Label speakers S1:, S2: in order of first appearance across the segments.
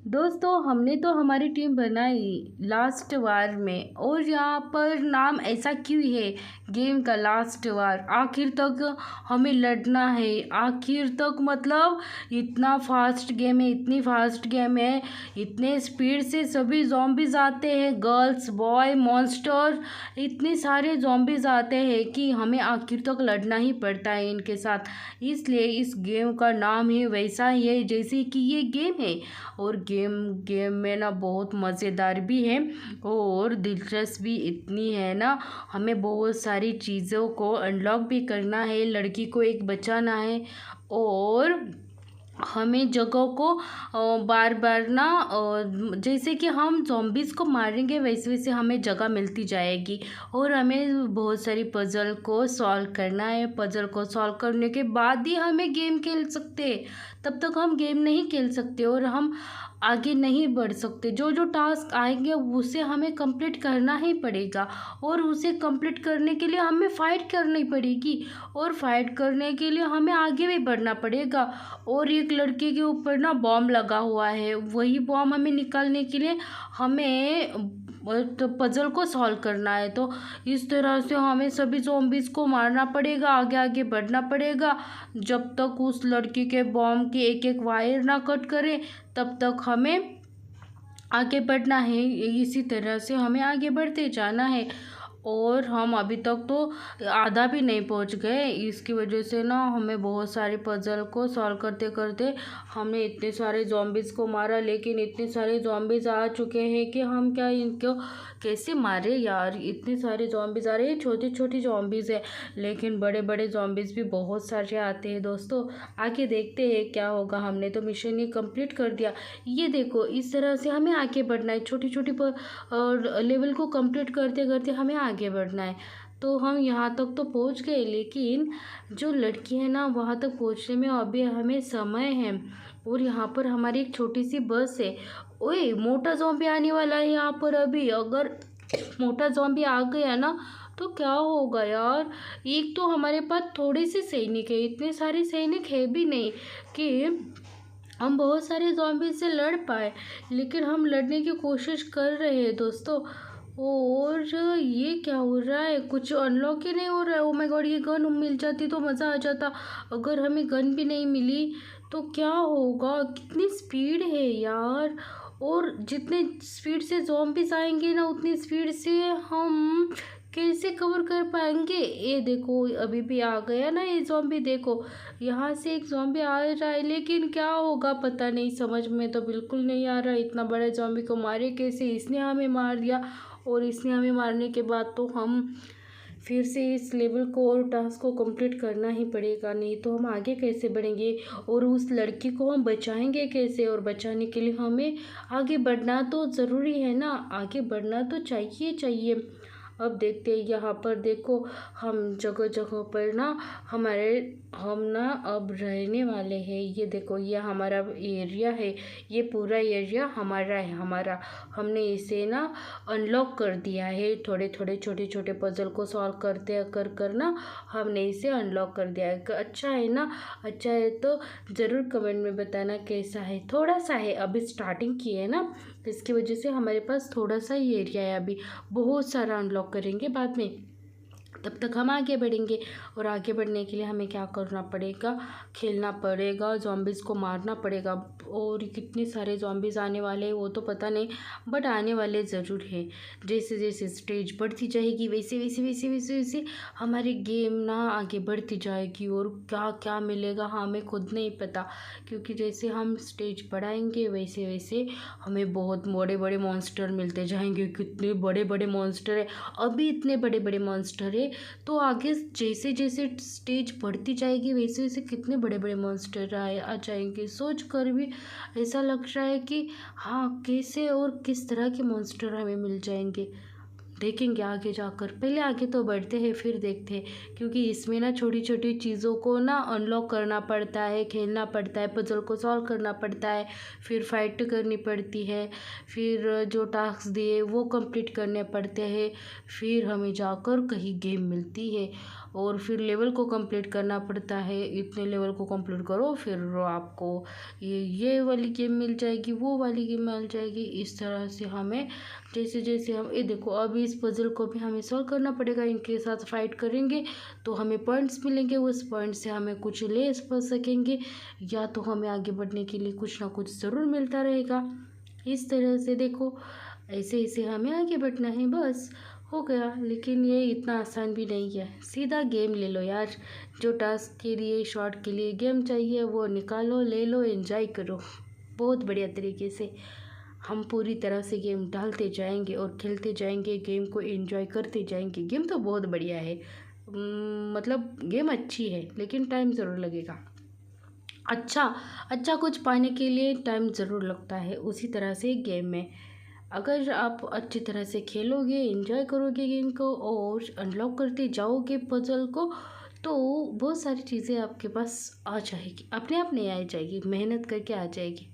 S1: दोस्तों हमने तो हमारी टीम बनाई लास्ट वार में और यहाँ पर नाम ऐसा क्यों है गेम का लास्ट वार। आखिर तक हमें लड़ना है, आखिर तक मतलब इतना फास्ट गेम है, इतनी फास्ट गेम है, इतने स्पीड से सभी जॉम्बीज आते हैं, गर्ल्स बॉय मॉन्स्टर, इतने सारे जॉम्बीज आते हैं कि हमें आखिर तक लड़ना ही पड़ता है इनके साथ। इसलिए इस गेम का नाम ही वैसा ही है जैसे कि ये गेम है। और गेम गेम में ना बहुत मज़ेदार भी है और दिलचस्प भी इतनी है ना। हमें बहुत सारी चीज़ों को अनलॉक भी करना है, लड़की को एक बचाना है और हमें जगह को बार बार ना जैसे कि हम zombies को मारेंगे वैसे वैसे हमें जगह मिलती जाएगी और हमें बहुत सारी पजल को सॉल्व करना है। पजल को सॉल्व करने के बाद ही हमें गेम खेल सकते हैं, तब तक हम गेम नहीं खेल सकते और हम आगे नहीं बढ़ सकते। जो जो टास्क आएंगे उसे हमें कंप्लीट करना ही पड़ेगा और उसे कंप्लीट करने के लिए हमें फ़ाइट करनी पड़ेगी और फाइट करने के लिए हमें आगे भी बढ़ना पड़ेगा। और एक लड़के के ऊपर ना बॉम्ब लगा हुआ है, वही बॉम्ब हमें निकालने के लिए हमें तो पजल को सॉल्व करना है। तो इस तरह से हमें सभी ज़ॉम्बीज़ को मारना पड़ेगा, आगे आगे बढ़ना पड़ेगा जब तक उस लड़की के बॉम्ब की एक एक वायर ना कट करे, तब तक हमें आगे बढ़ना है। इसी तरह से हमें आगे बढ़ते जाना है और हम अभी तक तो आधा भी नहीं पहुंच गए। इसकी वजह से ना हमें बहुत सारे पजल को सॉल्व करते करते हमने इतने सारे zombies को मारा, लेकिन इतने सारे zombies आ चुके हैं कि हम क्या इनको कैसे मारे यार। इतने सारे zombies आ रहे हैं, छोटी छोटी zombies है लेकिन बड़े बड़े zombies भी बहुत सारे आते हैं। दोस्तों आगे देखते हैं क्या होगा। हमने तो मिशन ही कंप्लीट कर दिया। ये देखो इस तरह से हमें आगे बढ़ना है, छोटी छोटी और लेवल को कंप्लीट करते करते हमें आगे बढ़ना है। तो हम यहाँ तक तो पहुँच गए, लेकिन जो लड़की है ना वहाँ तक पहुँचने में अभी हमें समय है। और यहाँ पर हमारी एक छोटी सी बस है। ओए मोटा ज़ॉम्बी आने वाला है यहाँ पर अभी। अगर मोटा ज़ॉम्बी आ गया ना तो क्या होगा यार। एक तो हमारे पास थोड़े से सैनिक है, इतने सारे सैनिक है भी नहीं कि हम बहुत सारे ज़ॉम्बी से लड़ पाए, लेकिन हम लड़ने की कोशिश कर रहे हैं दोस्तों। और ये क्या हो रहा है, कुछ अनलॉक ही नहीं हो रहा है। ओ माय गॉड, ये गन मिल जाती तो मज़ा आ जाता। अगर हमें गन भी नहीं मिली तो क्या होगा। कितनी स्पीड है यार, और जितने स्पीड से ज़ॉम्बीज आएंगे ना उतनी स्पीड से हम कैसे कवर कर पाएंगे। ये देखो अभी भी आ गया ना ये ज़ॉम्बी। देखो यहाँ से एक ज़ॉम्बी आ रहा है, लेकिन क्या होगा पता नहीं, समझ में तो बिल्कुल नहीं आ रहा। इतना बड़े ज़ॉम्बी को मारे कैसे। इसने हमें मार दिया और इसने हमें मारने के बाद तो हम फिर से इस लेवल को और टास्क को कंप्लीट करना ही पड़ेगा, नहीं तो हम आगे कैसे बढ़ेंगे और उस लड़की को हम बचाएंगे कैसे। और बचाने के लिए हमें आगे बढ़ना तो ज़रूरी है ना, आगे बढ़ना तो चाहिए चाहिए। अब देखते हैं यहाँ पर देखो, हम जगह जगह पर ना हम ना अब रहने वाले हैं। ये देखो ये हमारा एरिया है, ये पूरा एरिया हमारा है। हमारा हमने इसे ना अनलॉक कर दिया है। थोड़े थोड़े छोटे छोटे पजल को सॉल्व करते कर कर ना हमने इसे अनलॉक कर दिया है। अच्छा है ना, अच्छा है तो ज़रूर कमेंट में बताना कैसा है। थोड़ा सा है, अभी स्टार्टिंग की है ना, इसकी वजह से हमारे पास थोड़ा सा ही एरिया है। अभी बहुत सारा अनलॉक करेंगे बाद में, तब तक हम आगे बढ़ेंगे। और आगे बढ़ने के लिए हमें क्या करना पड़ेगा, खेलना पड़ेगा, zombies को मारना पड़ेगा। और कितने सारे zombies आने वाले हैं वो तो पता नहीं, बट आने वाले ज़रूर है। जैसे जैसे स्टेज बढ़ती जाएगी वैसे वैसे वैसे वैसे वैसे हमारी गेम ना आगे बढ़ती जाएगी। और क्या क्या मिलेगा हमें खुद नहीं पता, क्योंकि जैसे हम स्टेज बढ़ाएंगे वैसे वैसे हमें बहुत बड़े बड़े मॉन्स्टर मिलते जाएंगे। कितने बड़े बड़े मॉन्स्टर है, अभी इतने बड़े बड़े मॉन्स्टर है, तो आगे जैसे जैसे स्टेज बढ़ती जाएगी वैसे वैसे कितने बड़े बड़े मॉन्स्टर आ जाएंगे। सोच कर भी ऐसा लग रहा है कि हाँ कैसे और किस तरह के मॉन्स्टर हमें मिल जाएंगे, देखेंगे आगे जाकर। पहले आगे तो बढ़ते हैं फिर देखते हैं, क्योंकि इसमें ना छोटी छोटी चीज़ों को ना अनलॉक करना पड़ता है, खेलना पड़ता है, पजल को सॉल्व करना पड़ता है, फिर फाइट करनी पड़ती है, फिर जो टास्क दिए वो कंप्लीट करने पड़ते हैं, फिर हमें जाकर कहीं गेम मिलती है। और फिर लेवल को कंप्लीट करना पड़ता है। इतने लेवल को कंप्लीट करो फिर आपको ये वाली गेम मिल जाएगी, वो वाली गेम मिल जाएगी। इस तरह से हमें जैसे जैसे हम ये देखो अभी इस पजल को भी हमें सॉल्व करना पड़ेगा। इनके साथ फाइट करेंगे तो हमें पॉइंट्स मिलेंगे, उस पॉइंट से हमें कुछ ले सकेंगे या तो हमें आगे बढ़ने के लिए कुछ ना कुछ ज़रूर मिलता रहेगा। इस तरह से देखो ऐसे ऐसे हमें आगे बढ़ना है, बस हो गया। लेकिन ये इतना आसान भी नहीं है। सीधा गेम ले लो यार, जो टास्क के लिए शॉर्ट के लिए गेम चाहिए वो निकालो, ले लो, एंजॉय करो। बहुत बढ़िया तरीके से हम पूरी तरह से गेम डालते जाएंगे और खेलते जाएंगे, गेम को एंजॉय करते जाएंगे। गेम तो बहुत बढ़िया है, मतलब गेम अच्छी है लेकिन टाइम ज़रूर लगेगा। अच्छा कुछ पाने के लिए टाइम ज़रूर लगता है। उसी तरह से गेम में अगर आप अच्छी तरह से खेलोगे, एंजॉय करोगे गेम को और अनलॉक करते जाओगे पजल को, तो बहुत सारी चीज़ें आपके पास आ जाएगी, अपने आप नहीं आ जाएगी, मेहनत करके आ जाएगी।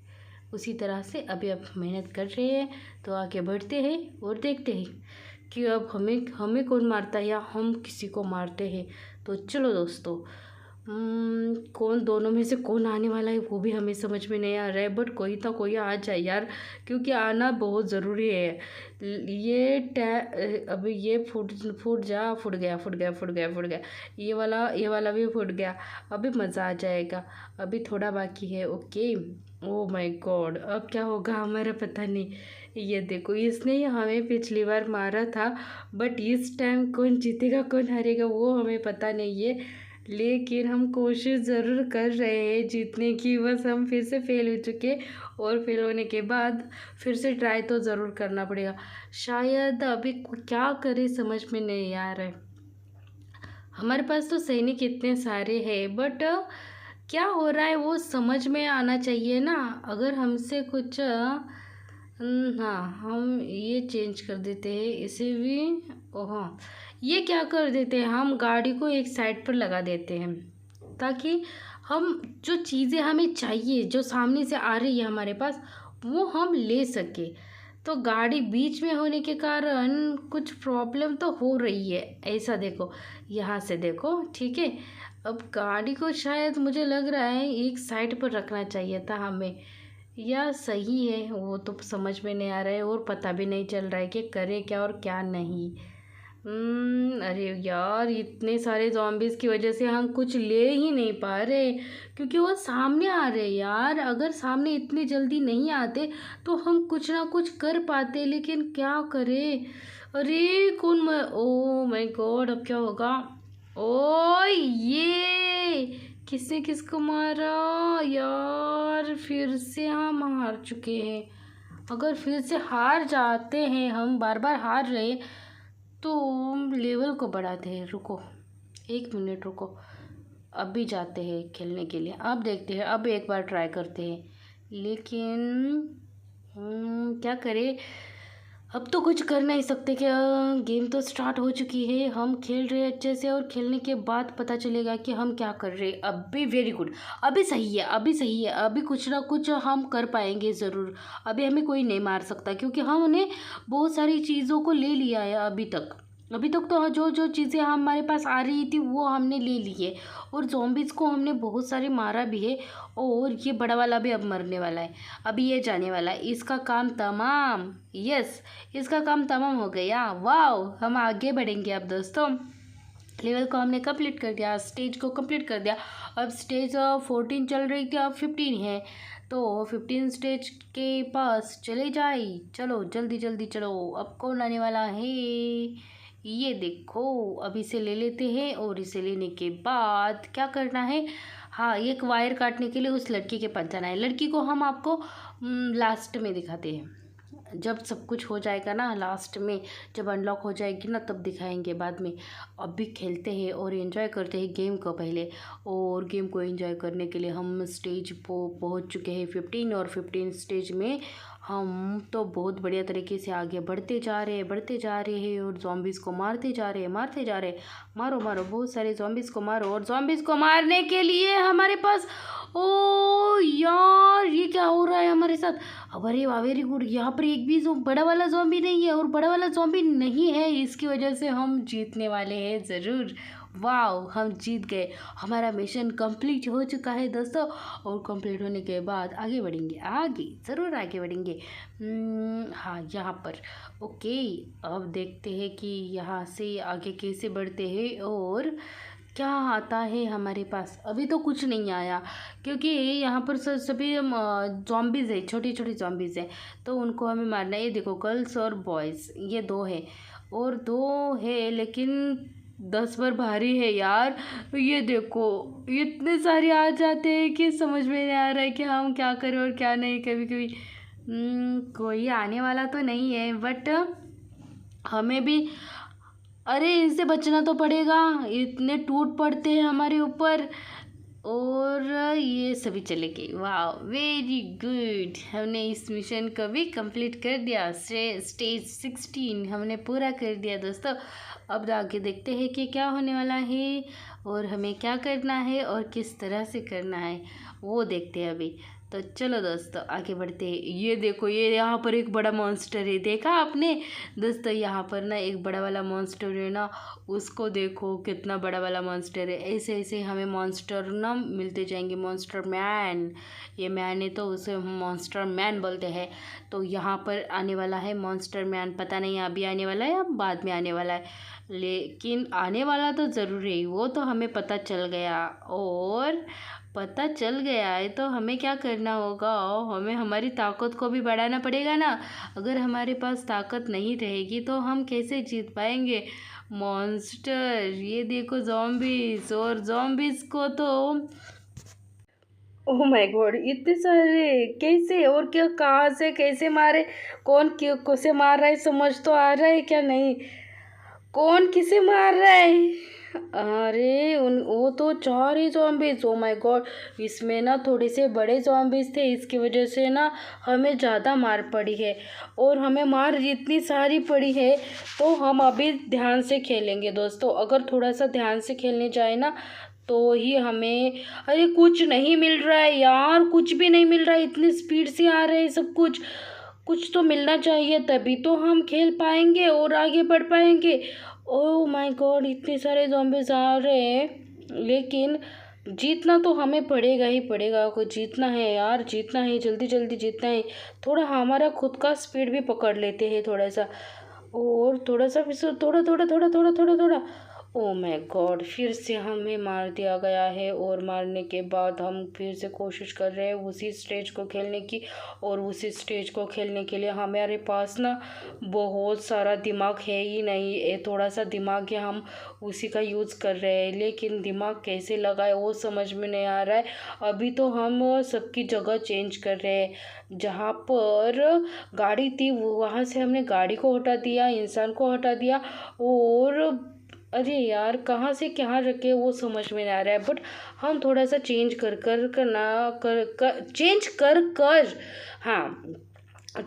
S1: उसी तरह से अभी आप मेहनत कर रहे हैं तो आगे बढ़ते हैं और देखते हैं कि अब हमें कौन मारता है या हम किसी को मारते हैं। तो चलो दोस्तों, कौन दोनों में से कौन आने वाला है वो भी हमें समझ में नहीं आ रहा है, बट कोई तो कोई आ जाए यार, क्योंकि आना बहुत ज़रूरी है। अभी ये फूट गया, ये वाला भी फूट गया। अभी मज़ा आ जाएगा, अभी थोड़ा बाकी है। ओके, ओ माय गॉड, अब क्या होगा हमारा पता नहीं। ये देखो इसने ही हमें पिछली बार मारा था, बट इस टाइम कौन जीतेगा कौन हारेगा वो हमें पता नहीं है। लेकिन हम कोशिश ज़रूर कर रहे हैं जीतने की, बस हम फिर से फेल हो चुके और फेल होने के बाद फिर से ट्राई तो ज़रूर करना पड़ेगा। शायद अभी क्या करें समझ में नहीं आ रहा है। हमारे पास तो सैनिक इतने सारे हैं, बट क्या हो रहा है वो समझ में आना चाहिए ना। अगर हमसे कुछ हाँ, हम ये चेंज कर देते हैं इसे भी। हाँ, ये क्या कर देते हैं, हम गाड़ी को एक साइड पर लगा देते हैं ताकि हम जो चीज़ें हमें चाहिए जो सामने से आ रही है हमारे पास वो हम ले सके। तो गाड़ी बीच में होने के कारण कुछ प्रॉब्लम तो हो रही है। ऐसा देखो, यहाँ से देखो, ठीक है। अब गाड़ी को शायद मुझे लग रहा है एक साइड पर रखना चाहिए था हमें, या सही है वो तो समझ में नहीं आ रहा है और पता भी नहीं चल रहा है कि करे क्या और क्या नहीं। अरे यार, इतने सारे ज़ॉम्बीज़ की वजह से हम कुछ ले ही नहीं पा रहे क्योंकि वो सामने आ रहे यार। अगर सामने इतनी जल्दी नहीं आते तो हम कुछ ना कुछ कर पाते, लेकिन क्या करें। अरे ओ माय गॉड, अब क्या होगा। ओ ये किसने किसको मारा यार, फिर से हम हार चुके हैं। अगर फिर से हार जाते हैं, हम बार बार हार रहे, तो लेवल को बढ़ाते हैं। रुको 1 मिनट रुको, अब भी जाते हैं खेलने के लिए। अब देखते हैं, अब एक बार ट्राई करते हैं, लेकिन क्या करें, अब तो कुछ कर नहीं सकते। क्या, गेम तो स्टार्ट हो चुकी है, हम खेल रहे हैं अच्छे से और खेलने के बाद पता चलेगा कि हम क्या कर रहे हैं। अभी वेरी गुड, अभी सही है, अभी कुछ ना कुछ हम कर पाएंगे ज़रूर। अभी हमें कोई नहीं मार सकता क्योंकि हमने बहुत सारी चीज़ों को ले लिया है अभी तक तो जो जो चीज़ें हमारे पास आ रही थी वो हमने ले ली है और ज़ॉम्बीज़ को हमने बहुत सारे मारा भी है। और ये बड़ा वाला भी अब मरने वाला है, अभी ये जाने वाला है, इसका काम तमाम। यस, इसका काम तमाम हो गया। वाओ, हम आगे बढ़ेंगे अब दोस्तों। लेवल को हमने कंप्लीट कर दिया, स्टेज को कंप्लीट कर दिया। अब स्टेज 14 चल रही थी, अब 15 है, तो 15 स्टेज के पास चले जाए। चलो जल्दी जल्दी चलो, अब कौन आने वाला है ये देखो। अब इसे ले लेते हैं और इसे लेने के बाद क्या करना है। हाँ, एक वायर काटने के लिए उस लड़की के पास जाना है। लड़की को हम आपको लास्ट में दिखाते हैं, जब सब कुछ हो जाएगा ना, लास्ट में जब अनलॉक हो जाएगी ना तब दिखाएंगे बाद में। अभी खेलते हैं और एंजॉय करते हैं गेम को पहले। और गेम को एंजॉय करने के लिए हम स्टेज को पहुंच चुके हैं 15, और 15 स्टेज में हम तो बहुत बढ़िया तरीके से आगे बढ़ते जा रहे हैं और ज़ॉम्बीज़ को मारते जा रहे हैं। मारो बहुत सारे ज़ॉम्बीज़ को मारो। और ज़ॉम्बीज़ को मारने के लिए हमारे पास, ओ यार ये क्या हो रहा है हमारे साथ। अब अरे वाह, वेरी गुड, यहाँ पर एक भी बड़ा वाला ज़ॉम्बी नहीं है, और बड़ा वाला ज़ॉम्बी नहीं है, इसकी वजह से हम जीतने वाले हैं ज़रूर। वाओ, हम जीत गए, हमारा मिशन कंप्लीट हो चुका है दोस्तों। और कंप्लीट होने के बाद आगे बढ़ेंगे, आगे ज़रूर आगे बढ़ेंगे। हाँ, यहाँ पर ओके। अब देखते हैं कि यहाँ से आगे कैसे बढ़ते हैं और क्या आता है हमारे पास। अभी तो कुछ नहीं आया क्योंकि यहाँ पर सभी जॉम्बीज़ है, छोटी छोटी जॉम्बीज़ है, तो उनको हमें मारना है। ये देखो, गर्ल्स और बॉयज़ ये दो है, और दो है लेकिन 10 बार भारी है यार। ये देखो, इतने सारे आ जाते हैं कि समझ में नहीं आ रहा है कि हम क्या करें और क्या नहीं। कभी कभी कोई आने वाला तो नहीं है, बट हमें भी, अरे इनसे बचना तो पड़ेगा, इतने टूट पड़ते हैं हमारे ऊपर। और ये सभी चले गए। वाह, वेरी गुड, हमने इस मिशन को भी कंप्लीट कर दिया। स्टेज 16 हमने पूरा कर दिया दोस्तों। अब आगे देखते हैं कि क्या होने वाला है और हमें क्या करना है और किस तरह से करना है, वो देखते हैं अभी। तो चलो दोस्तों आगे बढ़ते हैं। ये देखो, ये यहाँ पर एक बड़ा मॉन्स्टर है, देखा आपने दोस्तों? यहाँ पर ना एक बड़ा वाला मॉन्स्टर है ना, उसको देखो कितना बड़ा वाला मॉन्स्टर है। ऐसे ऐसे हमें मॉन्स्टर ना मिलते जाएंगे। मॉन्स्टर मैन, ये मैन है तो उसे हम मॉन्स्टर मैन बोलते हैं। तो यहाँ पर आने वाला है मॉन्स्टर मैन, पता नहीं अभी आने वाला है या बाद में आने वाला है, लेकिन आने वाला तो ज़रूर है, वो तो हमें पता चल गया। और पता चल गया है तो हमें क्या करना होगा, हमें हमारी ताकत को भी बढ़ाना पड़ेगा ना। अगर हमारे पास ताकत नहीं रहेगी तो हम कैसे जीत पाएंगे। मॉन्स्टर, ये देखो ज़ॉम्बीज़, और ज़ॉम्बीज़ को तो ओह माय गॉड, इतने सारे कैसे और क्या, कहाँ से कैसे मारे, कौन क्यों कैसे मार रहा है, समझ तो आ रहा है क्या नहीं, कौन किसे मार रहा है। अरे उन वो तो 4 ही ज़ॉम्बीज़, ओ माय गॉड। इसमें ना थोड़े से बड़े ज़ॉम्बीज़ थे, इसकी वजह से ना हमें ज़्यादा मार पड़ी है। और हमें मार इतनी सारी पड़ी है तो हम अभी ध्यान से खेलेंगे दोस्तों। अगर थोड़ा सा ध्यान से खेलने जाए ना तो ही हमें, अरे कुछ नहीं मिल रहा है यार, कुछ भी नहीं मिल रहा है, इतनी स्पीड से आ रहे हैं सब कुछ। कुछ तो मिलना चाहिए तभी तो हम खेल पाएंगे और आगे बढ़ पाएंगे। ओह माय गॉड, इतने सारे ज़ॉम्बीज़ आ रहे हैं, लेकिन जीतना तो हमें पड़ेगा ही पड़ेगा। को जीतना है यार, जीतना है, जल्दी जल्दी जीतना है। थोड़ा हमारा खुद का स्पीड भी पकड़ लेते हैं थोड़ा सा, और थोड़ा सा फिर थोड़ा थोड़ा थोड़ा थोड़ा थोड़ा थोड़ा। ओ माय गॉड, फिर से हमें मार दिया गया है। और मारने के बाद हम फिर से कोशिश कर रहे हैं उसी स्टेज को खेलने की। और उसी स्टेज को खेलने के लिए हमारे पास ना बहुत सारा दिमाग है ही नहीं, ये थोड़ा सा दिमाग है, हम उसी का यूज़ कर रहे हैं, लेकिन दिमाग कैसे लगाए वो समझ में नहीं आ रहा है। अभी तो हम सबकी जगह चेंज कर रहे हैं। जहाँ पर गाड़ी थी वहाँ से हमने गाड़ी को हटा दिया, इंसान को हटा दिया। और अरे यार, कहाँ से कहाँ रखे वो समझ में नहीं आ रहा है। बट हम थोड़ा सा चेंज कर कर करना कर चेंज कर कर हाँ,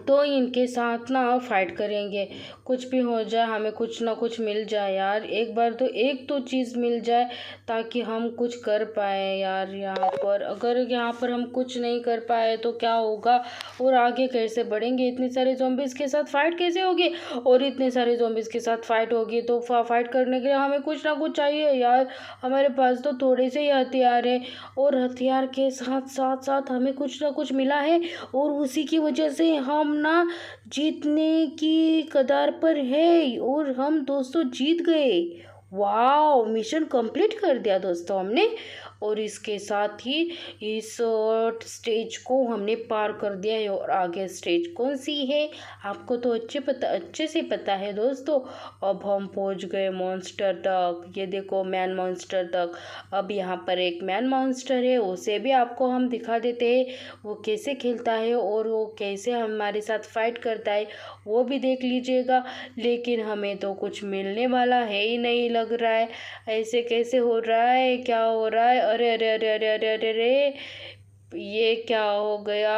S1: तो इनके साथ ना फाइट करेंगे। कुछ भी हो जाए, हमें कुछ ना कुछ मिल जाए यार, एक बार तो एक तो चीज़ मिल जाए ताकि हम कुछ कर पाए यार। यहाँ पर अगर यहाँ पर हम कुछ नहीं कर पाए तो क्या होगा और आगे कैसे बढ़ेंगे। इतने सारे ज़ॉम्बीज़ के साथ फाइट कैसे होगी, और इतने सारे ज़ॉम्बीज़ के साथ फाइट होगी तो फाइट करने के लिए हमें कुछ ना कुछ चाहिए यार। हमारे पास तो थोड़े से ही हथियार हैं, और हथियार के साथ साथ साथ हमें कुछ ना कुछ मिला है, और उसी की वजह से हम ना जीतने की कगार पर है। और हम दोस्तों जीत गए। वाह, मिशन कंप्लीट कर दिया दोस्तों हमने। और इसके साथ ही इस स्टेज को हमने पार कर दिया है। और आगे स्टेज कौन सी है आपको तो अच्छे से पता है दोस्तों। अब हम पहुंच गए मॉन्स्टर तक, ये देखो मैन मॉन्स्टर तक। अब यहाँ पर एक मैन मॉन्स्टर है, उसे भी आपको हम दिखा देते हैं वो कैसे खेलता है और वो कैसे हमारे साथ फाइट करता है, वो भी देख लीजिएगा। लेकिन हमें तो कुछ मिलने वाला है ही नहीं लग रहा है। ऐसे कैसे हो रहा है, क्या हो रहा है, अरे अरे अरे अरे अरे अरे अरे, ये क्या हो गया।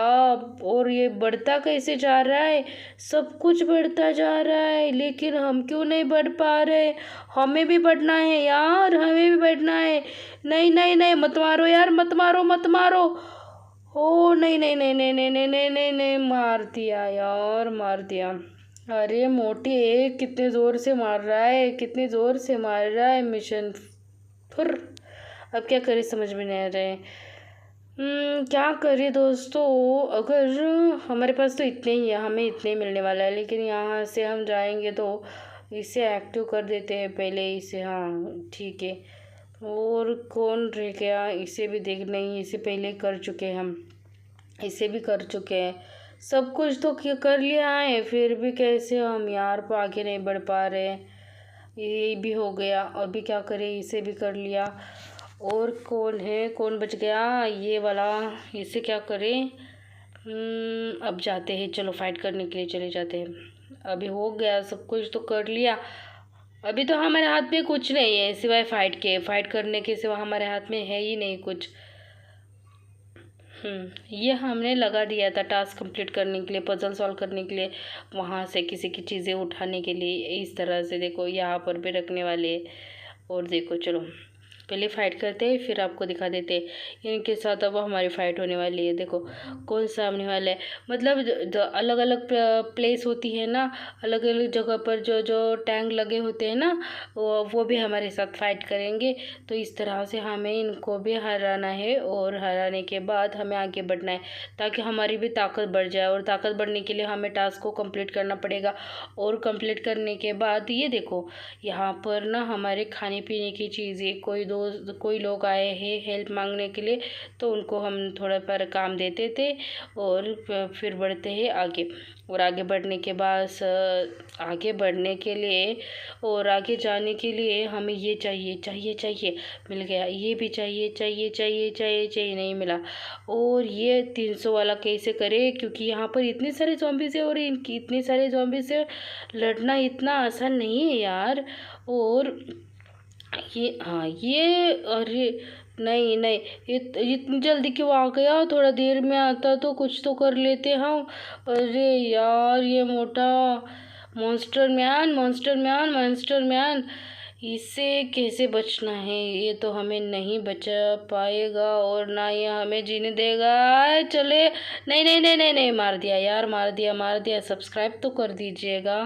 S1: और ये बढ़ता कैसे जा रहा है, सब कुछ बढ़ता जा रहा है, लेकिन हम क्यों नहीं बढ़ पा रहे। हमें भी बढ़ना है यार, हमें भी बढ़ना है। नहीं नहीं नहीं, मत मारो यार, मत मारो मत मारो। ओ नहीं नहीं नहीं नहीं नहीं नहीं नहीं नहीं नहीं, मार दिया यार, मार दिया। अरे मोटे, कितने ज़ोर से मार रहा है, कितने ज़ोर से मार रहा है। मिशन फिर अब क्या करें समझ में नहीं आ रहा है। क्या करें दोस्तों, अगर हमारे पास तो इतने ही है, हमें इतने मिलने वाला है, लेकिन यहाँ से हम जाएंगे तो इसे एक्टिव कर देते हैं पहले इसे। हाँ ठीक है, और कौन रह गया, इसे भी देख, नहीं इसे पहले कर चुके हैं हम, इसे भी कर चुके हैं। सब कुछ तो कर लिया है, फिर भी कैसे हम यार आगे नहीं बढ़ पा रहे हैं। ये भी हो गया, अभी क्या करें, इसे भी कर लिया। और कौन है, कौन बच गया, ये वाला, इसे क्या करें। अब जाते हैं, चलो फाइट करने के लिए चले जाते हैं। अभी हो गया, सब कुछ तो कर लिया। अभी तो हमारे हाथ में कुछ नहीं है सिवाय फाइट के, फाइट करने के सिवा हमारे हाथ में है ही नहीं कुछ। ये हमने लगा दिया था टास्क कंप्लीट करने के लिए, पजल सॉल्व करने के लिए, वहाँ से किसी की चीज़ें उठाने के लिए। इस तरह से देखो यहाँ पर भी रखने वाले। और देखो चलो पहले फ़ाइट करते हैं, फिर आपको दिखा देते हैं इनके साथ। अब हमारी फ़ाइट होने वाली है, देखो कौन सामने वाला है। मतलब अलग अलग प्लेस होती है ना, अलग अलग जगह पर जो जो टैंक लगे होते हैं ना, वो भी हमारे साथ फ़ाइट करेंगे। तो इस तरह से हमें इनको भी हराना है, और हराने के बाद हमें आगे बढ़ना है ताकि हमारी भी ताकत बढ़ जाए। और ताकत बढ़ने के लिए हमें टास्क को कंप्लीट करना पड़ेगा। और कंप्लीट करने के बाद ये देखो यहाँ पर ना हमारे खाने पीने की चीज़ें, कोई लोग आए हैं हेल्प मांगने के लिए, तो उनको हम थोड़ा पर काम देते थे। और फिर बढ़ते हैं आगे। और आगे बढ़ने के बाद आगे बढ़ने के लिए और आगे जाने के लिए हमें ये चाहिए चाहिए चाहिए, मिल गया। ये भी चाहिए चाहिए चाहिए चाहिए चाहिए, नहीं मिला। और ये 300 वाला कैसे करें, क्योंकि यहाँ पर इतने सारे ज़ॉम्बीज़ है, और इनकी इतने सारे ज़ॉम्बीज़ से लड़ना इतना आसान नहीं है यार। और ये, हाँ ये, अरे नहीं नहीं, इतनी जल्दी क्यों आ गया, थोड़ा देर में आता तो कुछ तो कर लेते हम। अरे यार ये मोटा monster man, monster man, monster man, इससे कैसे बचना है। ये तो हमें नहीं बचा पाएगा, और ना ये हमें जीने देगा। चले, नहीं नहीं नहीं नहीं नहीं, मार दिया यार, मार दिया मार दिया। सब्सक्राइब तो कर दीजिएगा।